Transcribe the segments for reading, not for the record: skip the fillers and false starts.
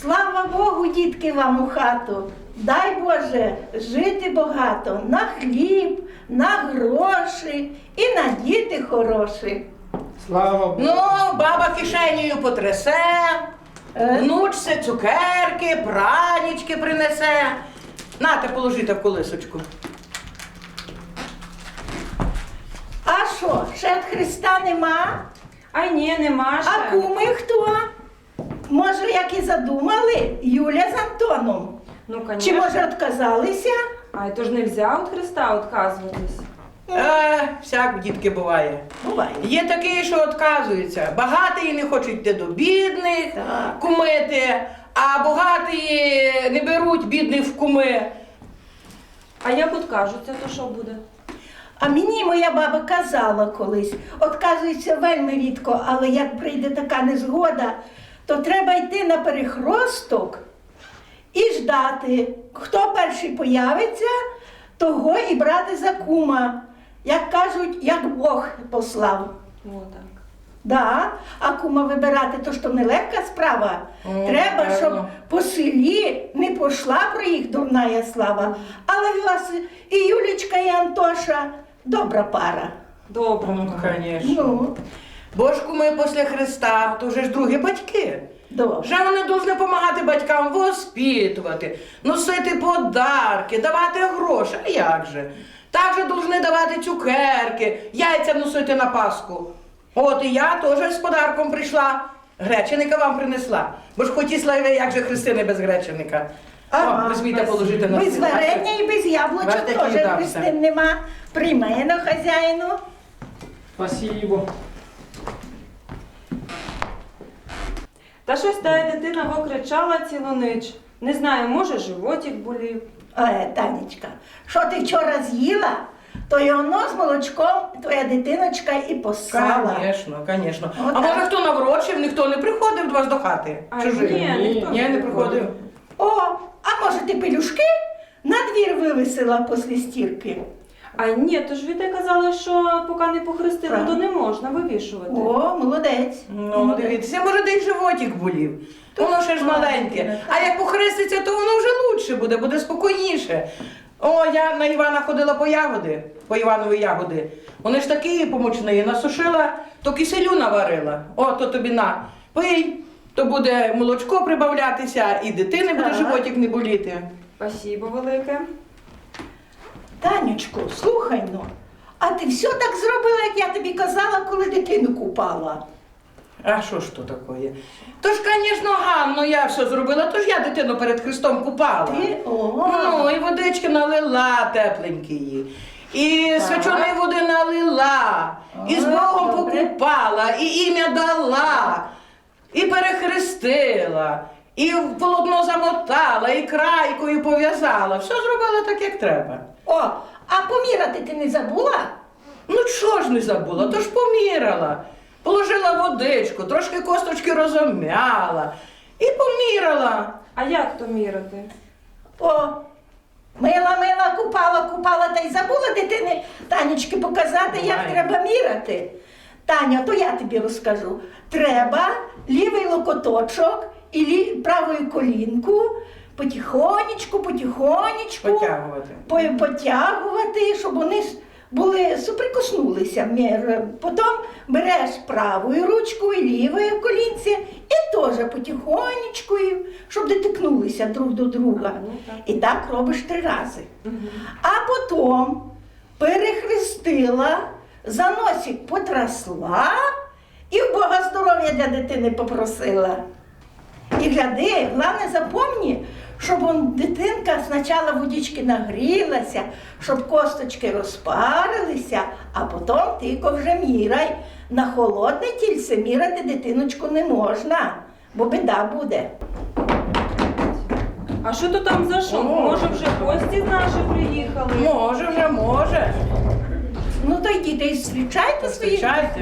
Слава Богу, дітки, вам у хату. Дай Боже жити багато на хліб, на гроші і на діти хороші. Слава Богу. Ну, баба кишенею потрясе, внучці цукерки, пранічки принесе. Нате, положите в колисочку. А що, ще Христа нема? Ай, ні, нема ще. А куми хто? Може, як і задумали, Юля з Антоном? Ну, Чи, конечно. може, відказалися? Ай, то ж нельзя від Христа відказуватись. Всяк, дітки, буває. Буває. Є такі, що відказуються. Багаті не хочуть йти до бідних, Так. кумити, а багаті не беруть бідних в куми. А як відкажуться, то що буде? А мені моя баба казала колись, отказується вельми рідко, але як прийде така незгода, то треба йти на перехросток і ждати. Хто перший появиться, того і брати за кума. Як кажуть, як Бог послав. О, так. Да, а кума вибирати, то що не легка справа. О, Треба, певно. щоб по селі не пішла про їх дурная слава. Але в вас і Юлічка, і Антоша добра пара. Добре. Ну, звісно. Ну, Бо ж куми після Христа, то вже ж другі батьки. добре. Вже вони повинні допомагати батькам воспитувати, носити подарки, давати гроші. А як же? Також повинні давати цукерки, яйця носити на Пасху. От і я теж з подарком прийшла. Греченика вам принесла. Бо ж хотіла ви, як же хрестини без греченика. Ага, О, візьміте, положити на Без стіл. варення і без яблучок Бачите, теж який хрестин нема. Приймає на хазяїну. Спасибо. Та щось та дитина покричала цілу ніч. Не знаю, може животик болів. Танечка, що ти вчора з'їла, то й воно з молочком твоя дитиночка і посала. Звісно, звісно. А Отак. може хто наврочив, ніхто не приходив до вас до хати? А, Чужий? ні, ніхто Ні, не приходив. О, а може ти пелюшки на двір вивесила після стірки? А ні, то ж ви казали, що поки не похрестили, Правда. то не можна вивішувати. О, молодець. Ну, дивіться, може, де й животик болів. Воно ще ж маленьке. А як похреститься, то воно вже лучше буде, буде спокійніше. О, я на Івана ходила по ягоди, по Іванові ягоди. Вони ж такі помочні, насушила, то киселю наварила. О, то тобі на, пий, то буде молочко прибавлятися, і дитини буде Так. животик не боліти. Спасибо велике. Танечко, слухай ну, а ти все так зробила, як я тобі казала, коли дитину купала? А що ж то таке? То ж, звісно, Ганно, я все зробила, то ж я дитину перед Христом купала. Ти? О, Ну, і водички налила тепленької, і свяченої води налила, і з Богом добре. покупала, і ім'я дала, і перехрестила, і в полотно замотала, і крайкою пов'язала. Все зробила так, як треба. О, а поміряти ти не забула? Ну, чого ж не забула, то ж поміряла. Положила водичку, трошки косточки розом'яла і поміряла. А як то мірити? О, мила, купала, та й забула дитини Танечки показати, як Ой. треба міряти. Таня, то я тобі розкажу. Треба лівий локоточок і правою колінку потихонечку Потягувати. потягувати, щоб вони суприкоснулися. Потім береш правою ручкою, лівою колінці і теж потихонечку, щоб дотикнулися друг до друга. Ну, так. І так робиш 3 рази. Угу. А потім перехрестила, за носик потрасла і в Бога здоров'я для дитини попросила. І гляди, головне запомні, щоб дитинка спочатку водички нагрілася, щоб косточки розпарилися, а потім тільки вже міряй. На холодне тільце міряти дитиночку не можна, бо біда буде. А що то там за шум? О. Може вже гості наші приїхали? Може вже, може. Ну то йдіть і зустрічайте своїх. Зустрічайте.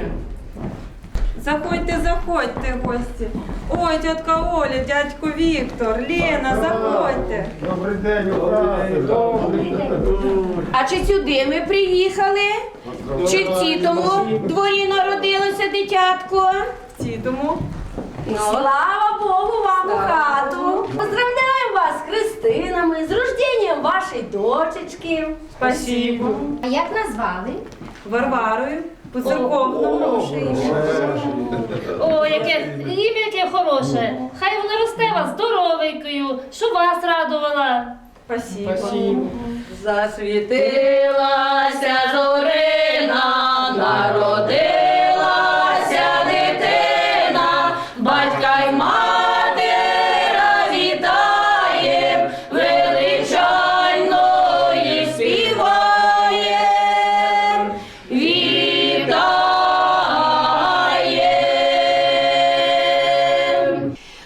Заходьте, заходьте, гості. Ой, тітка Оля, дядько Віктор, Лена, заходьте. Добрий день, добрий. А чи сюди ми приїхали? Чи в цітому дворі народилося дитятко? Ті тому. Слава Богу вам у хату! вашій дочечки. Спасибо. А як назвали? Варварою. По церковному. О, яке ім'я яке хороше. Хай вона росте вас здоровенькою, що вас радувала. Спасибо. Засвітилася зорина, народилася дитина, батька й матера вітає, величайно їй співає, вітає.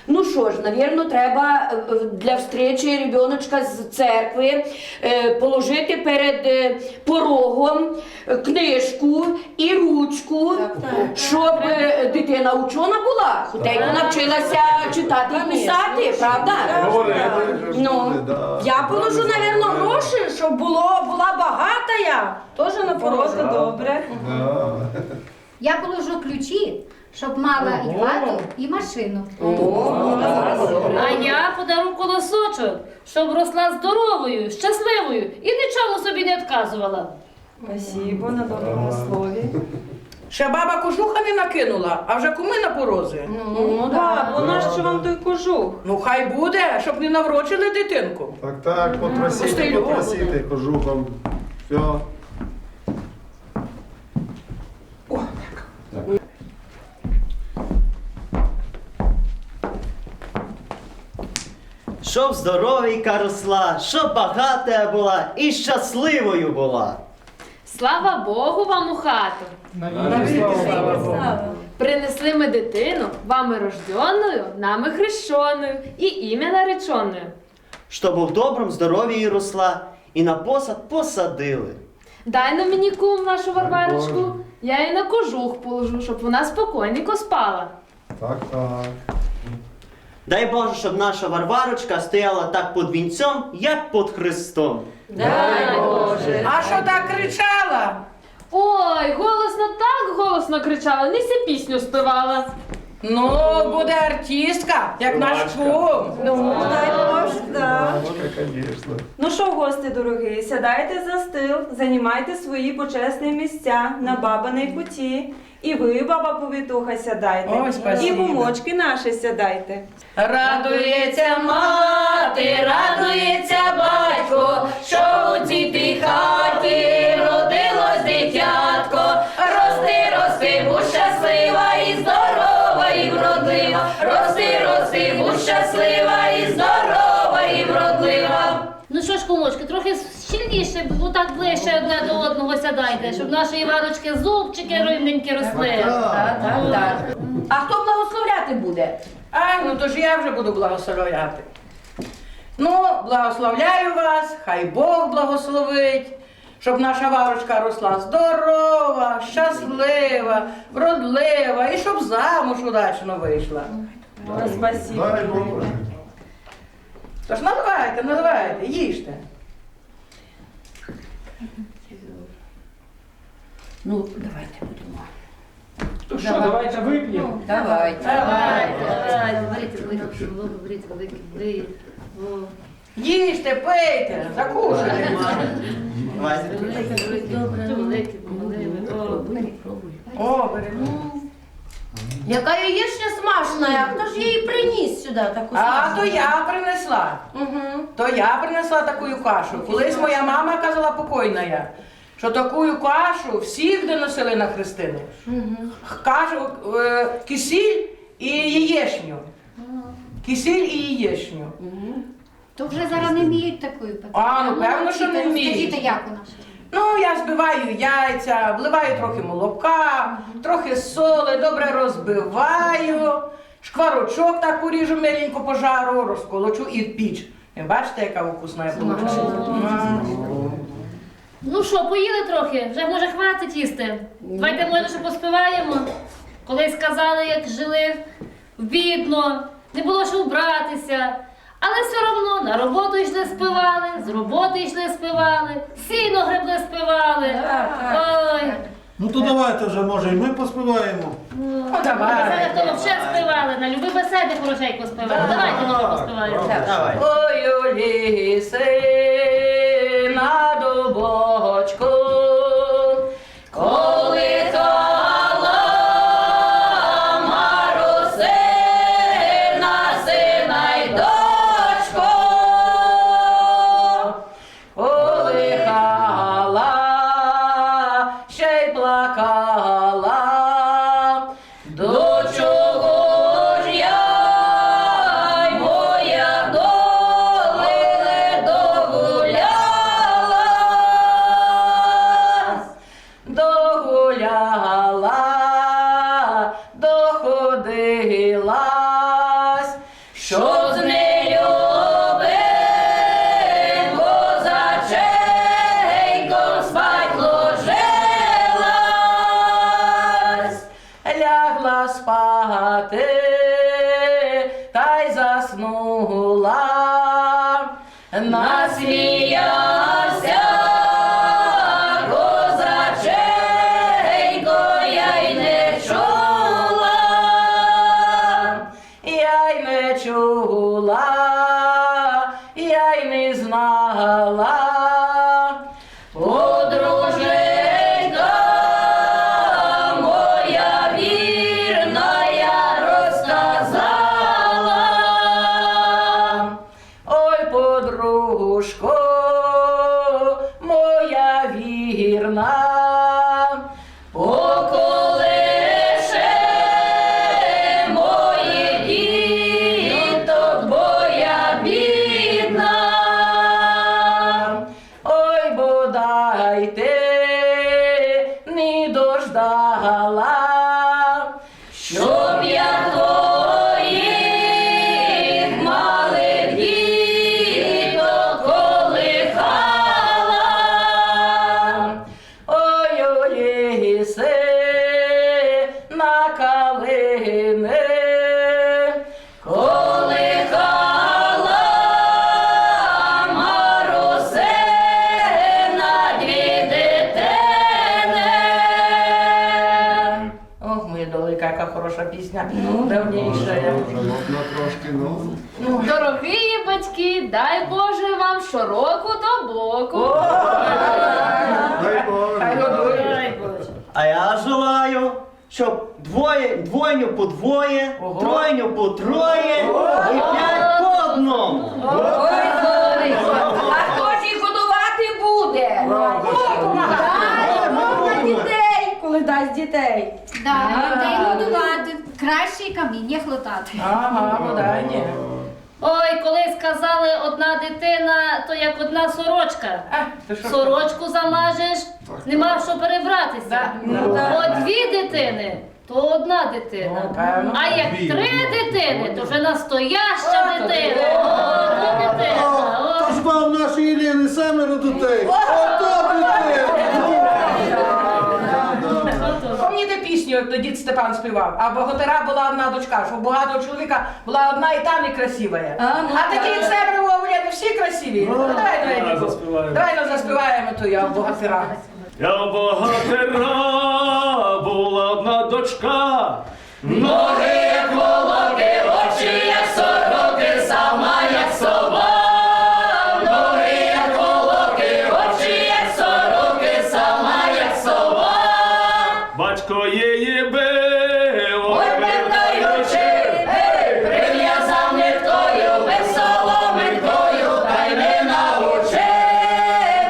Ну що ж, навірно, треба для встречі ребеночка з церкви положити перед порогом книжку і ручку, щоб дитина учена була, хутенько навчилася читати і писати, правда? Ну, я положу, навірно, гроші, щоб була багата я. Тоже на порозі. Добре. Я положу ключі, щоб мала і хату, і машину. А я подару колосочок, щоб росла здоровою, щасливою і нічому собі не відказувала. Спасибо на доброму слові. Ще баба кожуха не накинула, а вже куми на порозі. Ну, бабо, нащо вам той кожух? Ну хай буде, щоб не наврочили дитинку. Так, попросите кожухом. Все. Щоб здоровенька росла, щоб багата була і щасливою була. Слава Богу вам у хату. Принесли ми дитину, вами рожденною, нами хрещеною і ім'я нареченою. Щоб в добром здоров'ї росла і на посад посадили. Дай на мені кум нашу Варварочку, я її на кожух положу, щоб вона спокійненько спала. Так. Дай Боже, щоб наша Варварочка стояла так під вінцем, як під Христом. Дай Боже. А що так кричала? Ой, так голосно кричала, не ся пісню співала. Ну, буде артистка, як наш кум. Ну, дай Боже, да. Конечно. Ну що, гості дорогі, сядайте за стіл, займайте свої почесні місця на бабиній куті. І ви, баба повітуха, сядайте. Ой, спасибо. І кумочки наші сядайте. Радується мати, радується батько, що у цій тій хаті родилось дитятко. Рости, будь щаслива і здорова, і вродлива. Рости, будь щаслива і здорова, і вродлива. Ну що ж, кумочки, трохи щільніше, бо так ближче одне до одного сядайте, щоб наші Іварочки зубчики рівненькі росли. Так. А хто благословляти буде? А, ну то ж я вже буду благословляти. Ну, благословляю вас, хай Бог благословить, щоб наша Варочка росла здорова, щаслива, вродлива і щоб замуж удачно вийшла. Спасибо. Дай Боже. Тож наливайте, їжте. Ну, давайте будемо. То що, давайте вип'ємо. Давайте. Давайте, беріть великий. Їжте, пийте, закушуйте. О, бери. Яка яєчня смачна, хто ж її приніс сюди таку А то я принесла. Угу. То я принесла таку кашу. Колись моя мама казала покойна я, що таку кашу всіх доносили на хрестини. Кажу, кисіль і яєчню. Кисіль і яєчню. То вже зараз не вміють такої пекти. А, ну певно, що не вміють. Скажіть, як у нас? Ну, я збиваю яйця, вливаю трохи молока, трохи соли, добре розбиваю, шкварочок так поріжу миленько по жару, розколочу і в піч. Ви бачите, яка вкусна вийшла? Ну що, поїли трохи? Вже може хватить їсти. Давайте, може, що поспіваємо. Колись казали, як жили бідно, не було що вбратися. Але все одно на роботу йшли співали, з роботи йшли співали, сіно гребли співали. Ой. Ну то давайте вже, може, і ми поспіваємо. Ну, Це давай. хто взагалі співали, на любі беседи хорошенько співали. Давайте, може, поспіваємо. Давай. Ой, у лісі чула, насміявся козаченько, я й не чула, я й не чула, я й не знала. Подруженька моя вірна, я розказала. Ой, подружко моя вірна, поколише моїх діток, бо я бідна. Ой, бодай ти не дождала, щоб я твоїх малих діток колихала. Ой, Олєси на калини колихала, Марусина дві дитини. Ох, моя долика, яка хороша пісня, давніша. Одна трошки, ну. Дорогі батьки, дай Боже вам щороку до боку. Дай Боже. Дай Боже. А я желаю, щоб двойню по двоє, Ого. тройню по троє і 5 по одному. Ой, а хто ж їх годувати буде? Можна Дітей, коли дасть дітей. Да, людей годувати, краще й каміння хлотати. Ага, бодай ні. Ой, колись казали, одна дитина, то як одна сорочка. Ти що? Сорочку замажеш, нема що перебратися. Да, ну да. От 2 дитини, то одна дитина. Ну, певно. А як 3 дитини, то вже настояща О, то дитина. ти. О, то дитина. О. То ж мав нашої Єлени 7 дітей. Ото дітей. Пам'ятаєте пісню, як то дід Степан співав? А богатира була одна дочка, що у багатого чоловіка була одна і та не красива. А такі як себе Вовляни всі красиві. Ну, давай, давай заспіваємо ту я богатира. Я богатира, була одна дочка. Ноги як волоки, очі як сороки, сама як сова. Ноги як волоки, очі як сороки, сама як сова. Батько її бив, Ой, бендаючи, прив'язав ниткою, без соломинкою, та й не научи.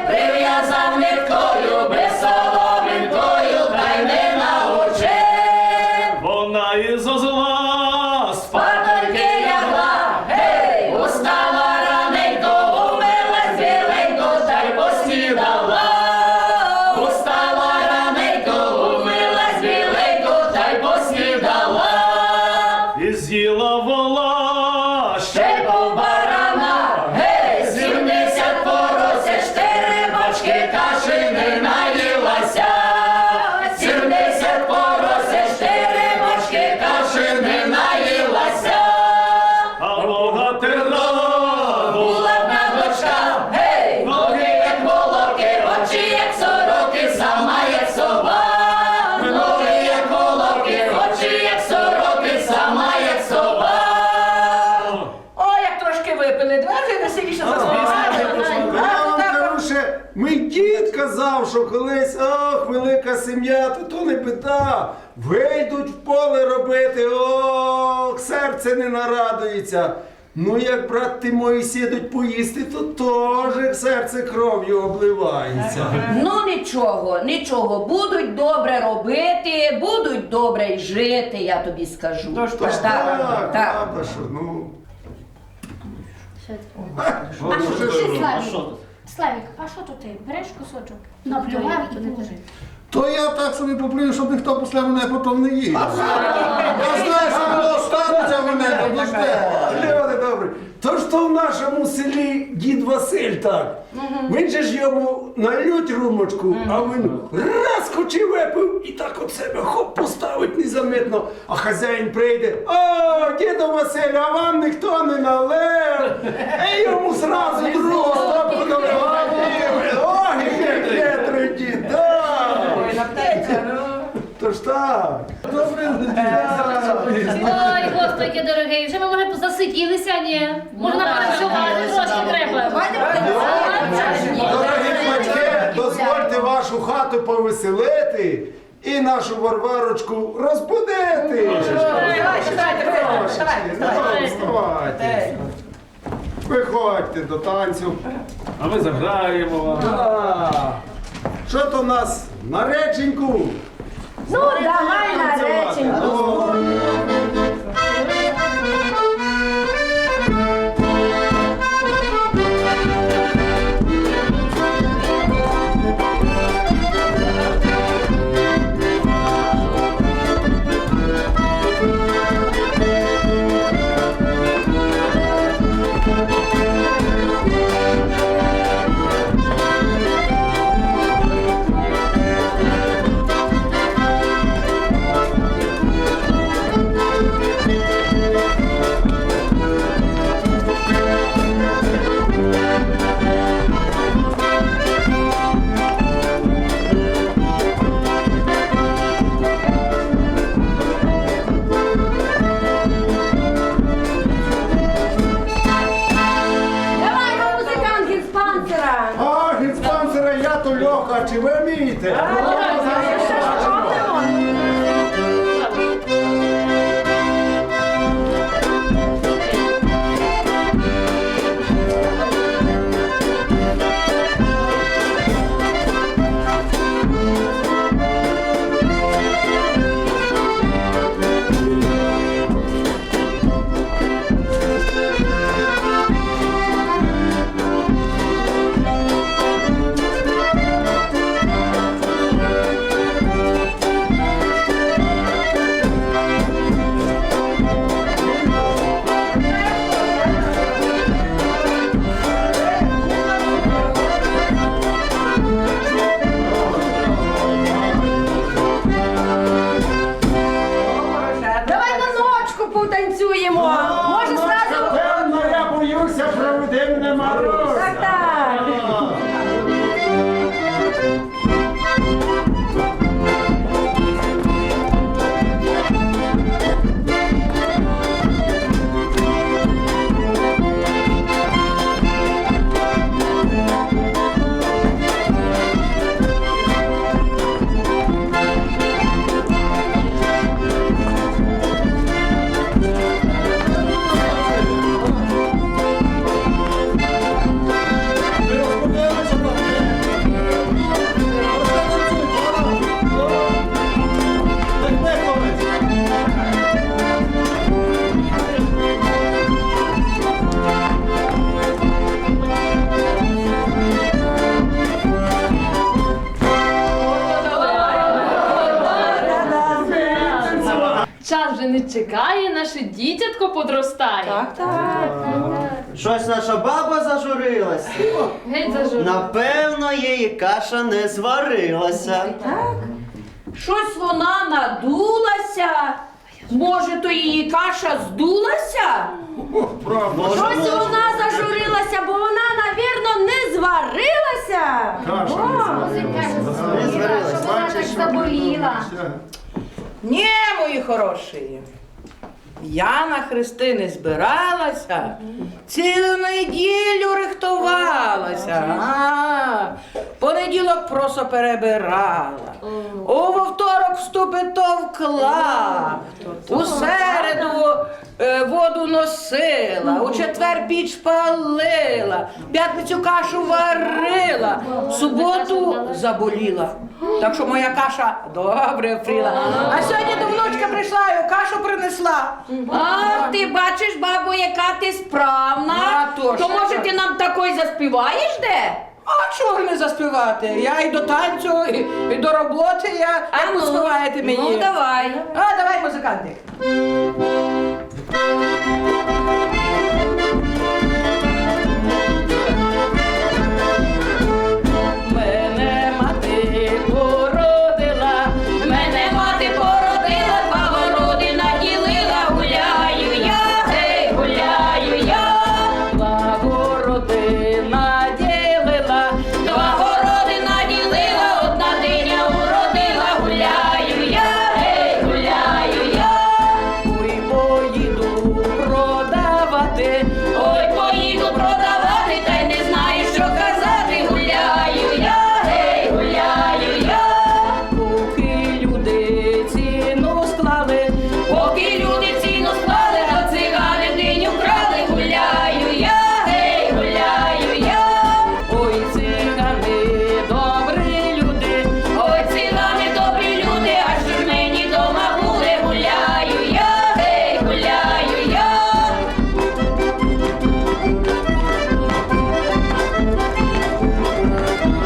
Прив'язав ниткою, без соломинкою, та й не научи. вона із зла Спатоньки лягла, гей, устала раненько, умилась біленько, та й поснідала. Устала раненько, умилась біленько, та й поснідала. і з'їла вола. Ще й барана, гей, 70 поросять, 4 бочки каші не наїлася. 70 поросять, 4 бочки каші не наїлася. А богатира Була одна дочка, гей, ноги як волоки, очі як сороки, сама як сова. Ноги як волоки, очі як сороки, сама як сова. Ой, як трошки випили, давай вже веселіше Короче, мій дід казав, що колись, ох, велика сім'я, то не біда. Вийдуть в поле робити, ох, серце не нарадується. Ну, як брат ти мої сідуть поїсти, то теж серце кров'ю обливається. Ну нічого, нічого, будуть добре робити, будуть добре й жити, я тобі скажу. Тож Тож так. правда, що, ну. А що ти, Славік? Славік, а що то ти? Береш кусочок, наплював і положив. То я так собі поплюю, щоб ніхто після мене потім не їв. Я знаю, що воно станеться в мене, то ж де. Люди добрі, То ж то в нашому селі дід Василь так. Він же ж йому нальють румочку, а він раз хоче випив і так от себе хоп поставить незаметно. А хазяїн прийде: о, діду Василь, а вам ніхто не налив. І йому зразу другу стопку наливав. Ой, хитрий дід, да. Ой, наптеться, ну. То ж так. Ой, господи, дорогий, вже ми може засиділися, ні? Можна переночувати, трошки треба. Дорогі батьки, дозвольте вашу хату повеселити і нашу Варварочку розбудити. Вставайте. Виходьте до танцю. А ми заграємо вам. Що то у нас? Нареченьку? Ну, давай нареченьку. Льоха, чи ви вмієте? Потанцюємо. Може зразу? Певно, я боюся, проведи мене мороз. Так, так. Час вже не чекає, наше дітятко подростає. Так, так. Щось наша баба зажурилась. Геть зажив. Напевно, її каша не зварилася. Щось вона надулася. Може, то її каша здулася? Може, Щось вона зажурилася, бо вона, навірно, не зварилася. Не зварилася, що вона так заболіла. Ні, мої хороші. Я на хрестини збиралася, цілу неділю рихтувалася. Понеділок просто перебирала. У вівторок вступи товкла, у середу воду носила, у четвер піч палила, в п'ятницю кашу варила, в суботу заболіла. Так що моя каша добре вфріла. А сьогодні до внучки прийшла і кашу принесла. А, ти бачиш, бабо, яка ти справна. А то ж. То може ти нам такої заспіваєш де? А чого не заспівати? Я і до танцю, і до роботи, як поспіваєте мені. Ну, давай. А, давай, музиканти. Ой, поїду продавати, та й не знаю, що казати. Гуляю я, гей, гуляю я. Поки люди ціну склали, Поки люди ціну склали, а цигани диню вкрали. Гуляю я, гей, гуляю я. ой, цигани, добрі люди. Ой, цигани, добрі люди, аж ж мені дома були. Гуляю я, гей, гуляю я.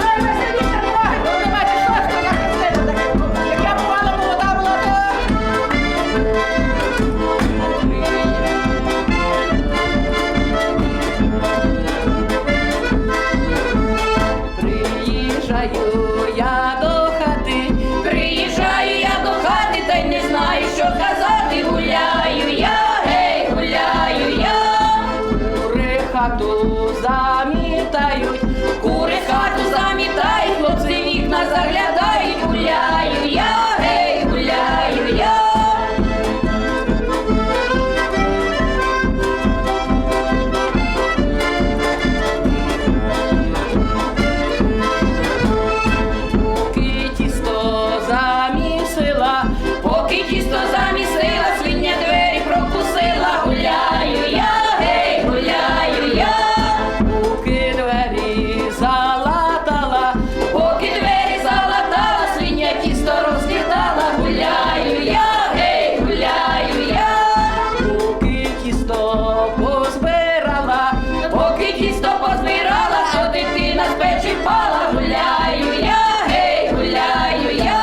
Ай, веселіться, ноги, то не бачиш, що ж то я хрестила таке. Як я бувала молода була, приїжджаю я до хати. Приїжджаю я до хати, та й не знаю, що казати. Гуляю я, гей, гуляю я. Кури хату замітають, Кури хату замітають, хлопці вікна заглядають. Гуляю я, гей, гуляю я. поки тісто замісила, Поки тісто замісила, свиня двері прокусила. Гуляю я, гей, гуляю я. поки двері залатала, Поки двері залатала, свиня тісто розкидала. Гуляю я, гей, гуляю я. поки тісто позбирала, Поки тісто позбирала, що дитина з печі впала. Гуляю я, гей, гуляю я.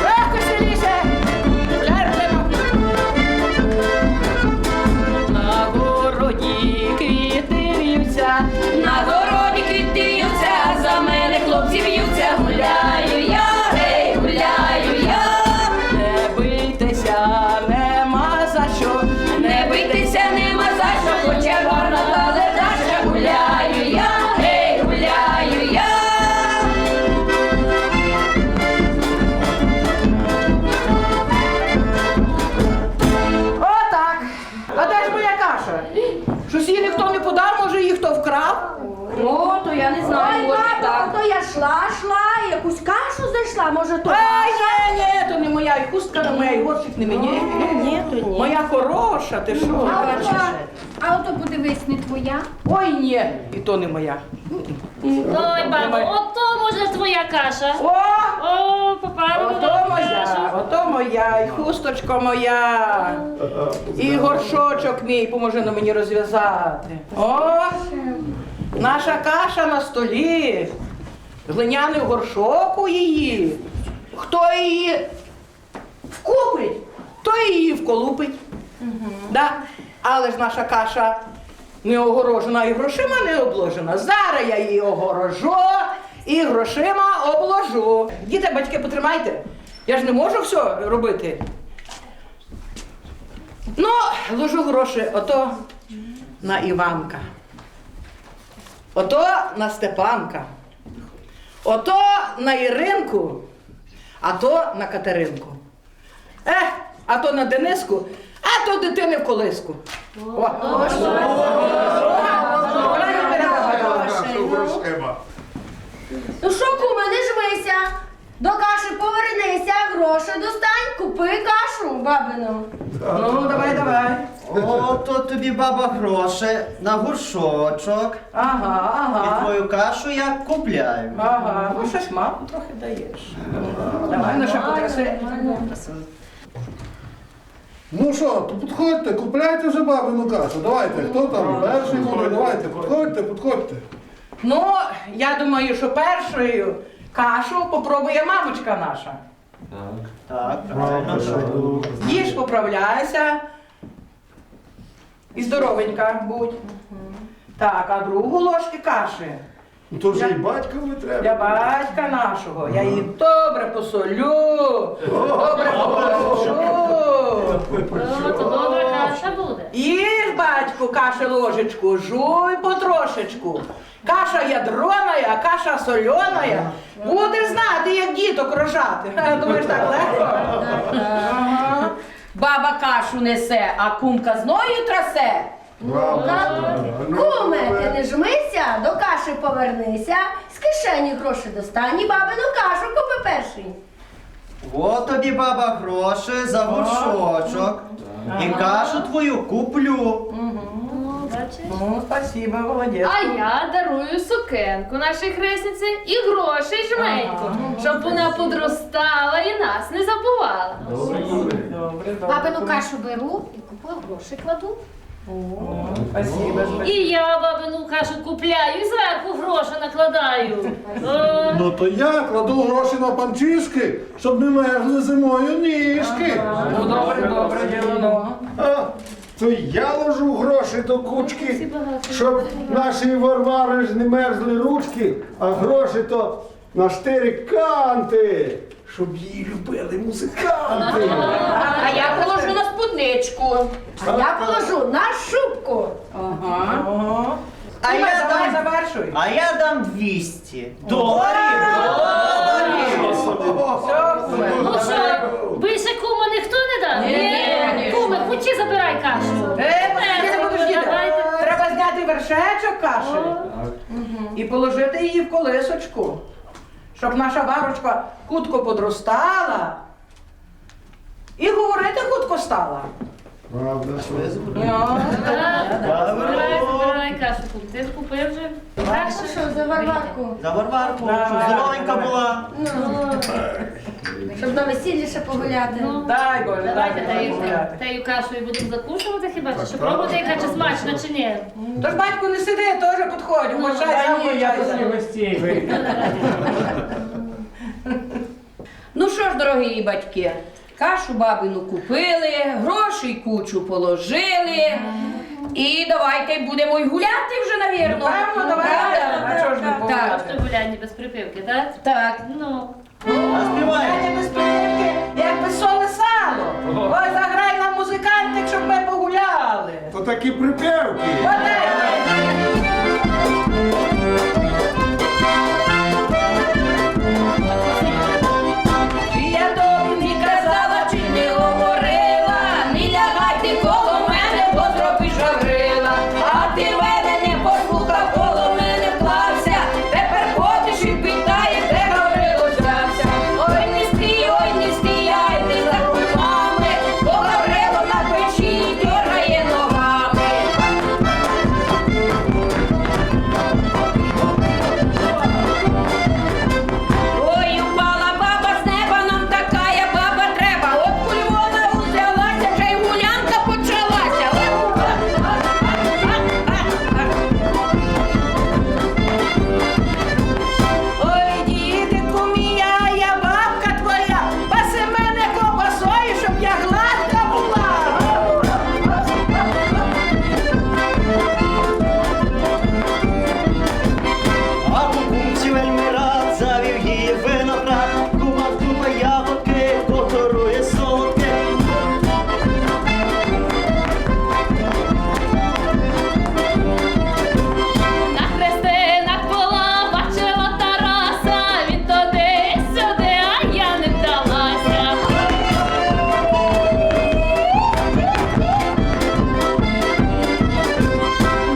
ех, веселіше, ляртимо. На городі квіти в'ються, На городі квіти в'ються, а за мене хлопці в'ються. Гуляю я, гей, гуляю я. не бийтеся, нема за що. Не бийтеся, нема за що, хоча гарна та ледаща. Гуляю я, гей, гуляю я. Отак. А де ж моя каша? Щось її ніхто не подав, може її хто вкрав? Ну, то я не знаю, Ой, може і бабо, так. то я шла, якусь кашу зайшла, може то. Ай, ні, то не моя, і хустка не моя, і горщик не мені. Ні, то ні. Моя хороша, ти що? А ото подивись, не твоя. Ой, ні, і то не моя. Ой, бабо, ото може твоя каша. О, О, попала ото моя, ото моя, і хусточка моя, і горшочок мій, поможе на мені розв'язати. О, наша каша на столі, глиняний горшок у її. Хто її вкупить, той її вколупить. Да? Але ж наша каша не огорожена і грошима не обложена. Зараз я її огорожу і грошима обложу. Діти, батьки, потримайте. Я ж не можу все робити. Ну, ложу гроші ото на Іванка. Ото на Степанка. Ото на Іринку, а то на Катеринку. А то на Дениску, а то дитини в колиску. О. Ну що, куме, не жмися. До каші повернися, гроші достань, купи кашу бабину. Ну, давай. О, то тобі баба гроші на горшочок. Ага, І твою кашу я купляю. Ага, ну щось маму трохи даєш. Давай, ну що потраси. Ну що, то підходьте, купляйте вже бабину кашу. Давайте, хто там перший буде, давайте, підходьте. Ну, я думаю, що першою кашу попробує мамочка наша. Так, правильно. Їж, поправляйся. І здоровенька будь. Так, а другу ложки каші Ну то вже і батькові треба. для батька нашого. Я її добре посолю. Добре покажу. О, то добра каша буде. Їж, батьку, каші ложечку, жуй потрошечку. Каша ядрона, а каша сольона. Будеш знати, як діток рожати. Думаєш, так легко? Ага. Баба кашу несе, а кум казною трасе. Куме, ти не жмися, до каші повернися, з кишені гроші достань і бабину кашу купи перший. От тобі, баба, гроші за горшочок. І кашу твою куплю. Бачиш? Ну, спасибо, молодець. А я дарую сукенку нашій хресниці і грошей жменьку, щоб вона подростала і нас не забувала. Добре. Бабину кашу беру і купую гроші кладу. Спасибо. І я бабину кашу купляю і зверху гроші накладаю. О, Ну то я кладу гроші на панчішки, щоб не мерзли зимою ніжки. Ну, добре, діло. А, то я ложу гроші до кучки, щоб нашій Варвари ж не мерзли ручки, а гроші то на штири канти, щоб її любили музиканти. А я положу на спідничку. А я положу на шубку. Ого. А я Давай дам- завершуй. А я дам 200 доларів. ну що, більше кума ніхто не дав? Ні. Куме, пучі забирай кашу. Подожди, Давайте. треба зняти вершечок каші і положити її в колисочку, щоб наша Варочка хутко подростала і говорити хутко стала. Правда, що? Забирай кашу, кум. Ти ж купив вже. Так Що, що за Варварку? За Варварку, щоб здоровенька була. Щоб на весіллі ще погуляти. Дай Боже, Давайте дай Боже. тею кашею будемо закушувати хіба що? Щоб пробувати, яка чи смачна чи ні. Тож батько не сиди, теж підходь, вмочайся, Ну що ж, дорогі батьки, кашу бабину купили, грошей кучу положили. І давайте будемо й гуляти вже, навірно. Певно, давай. Правда? А чого ж не Так. погуляти? Просто гуляння без припивки, так? Так. Ну. А співай. Я не без припинки, як би соле сало. Ой, заграй нам музикантик, щоб ми погуляли. То такі припевки. Чи я тобі не казала, чи не говорила, не лягайте коло мене, бо зробиш гаврила. А ти мене не послухав, коло мене вклався, тепер ходиш і питаєш, де Гаврило взявся. Ой, не стійайте за кумами, бо Гаврило на печі дьоргає ногами. Ой, упала баба з неба, нам такая баба треба. От коль вона узялася, вже й гулянка почалася. Ой, дідику мія, я бабка твоя, паси мене ковбасою, щоб я гладка була. А кумці вельми рад завів її виноград. Кума вдруга ягодки, которує солодке. На хрестинах була, бачила Тараса, він туди сюди, а я не вдалася.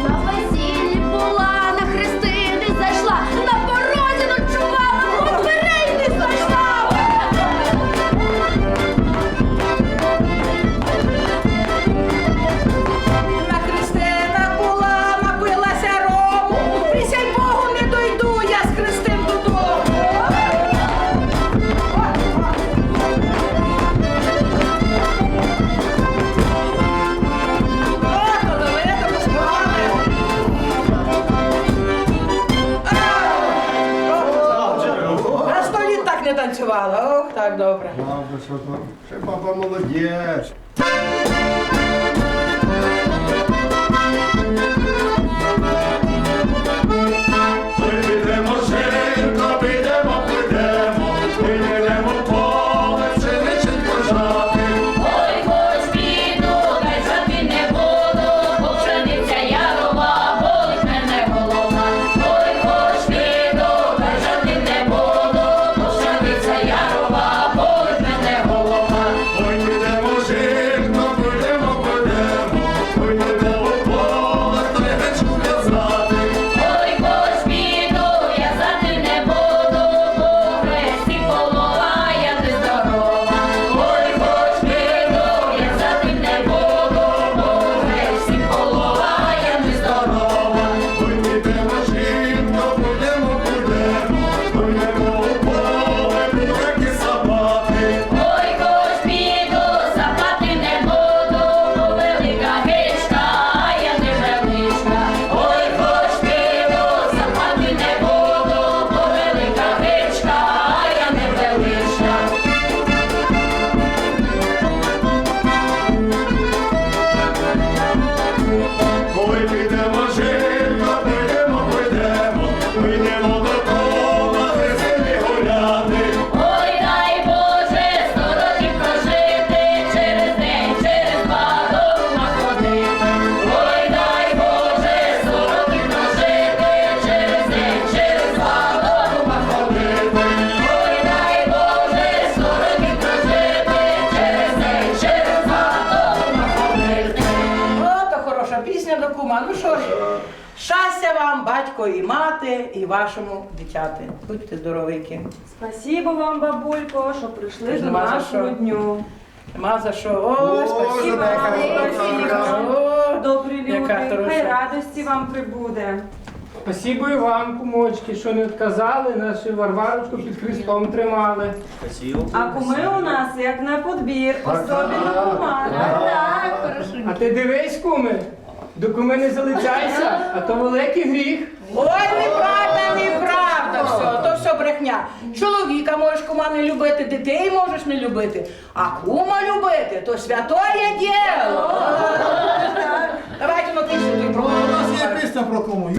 На весіллі була, на хрестини зайшла, на порозі ночувала, у дверей не зайшла. На хрестинах була, напилася рому, присяй Богу, не дойду, я з хрестин додому. Ото, давайте поспівали. На 100 літ так не танцювала, ох, так добре. Правда, що то? Ще баба молодець. Підемо, жінко, підемо, підемо в поле, пшениченько жати. Ой, хоч піду, та й жати не буду, бо пшениця ярова, болить мене голова. Ой, хоч піду, та й жати не буду, бо пшениця ярова, болить мене голова. Ой, підемо, жінко, Вийдемо жито, вийдемо до кола, веселі гуляти. Ой, дай Боже, 100 років прожити, через день, через два до рума ходити. Ой, дай Боже, 100 років прожити, через день, через два до рума ходити. Ой, дай Боже, 100 років прожити, через день, через два до рума ходити. О, то хороша пісня до кума. Ну що ж, щастя вам, батько і мати, і вашому дитяти. Будьте здоровики. Спасибо вам, бабулько, що прийшли до Нема за нашого що. дню. Нема за що. О, спасибо. О, Добрі яка люди, хороша. хай радості вам прибуде. Спасибо і вам, кумочки, що не відказали, нашу Варварочку під Христом тримали. А куми у нас як на подбір, особливо кума. Так, хорошо. А ти дивись, куми, до куми не залицяйся, а то великий гріх. Ой, неправда, неправда, все, то все брехня. Чоловіка можеш кума не любити, дітей можеш не любити, а кума любити, то святое діло. Давайте на пісню У нас є пісня про кому.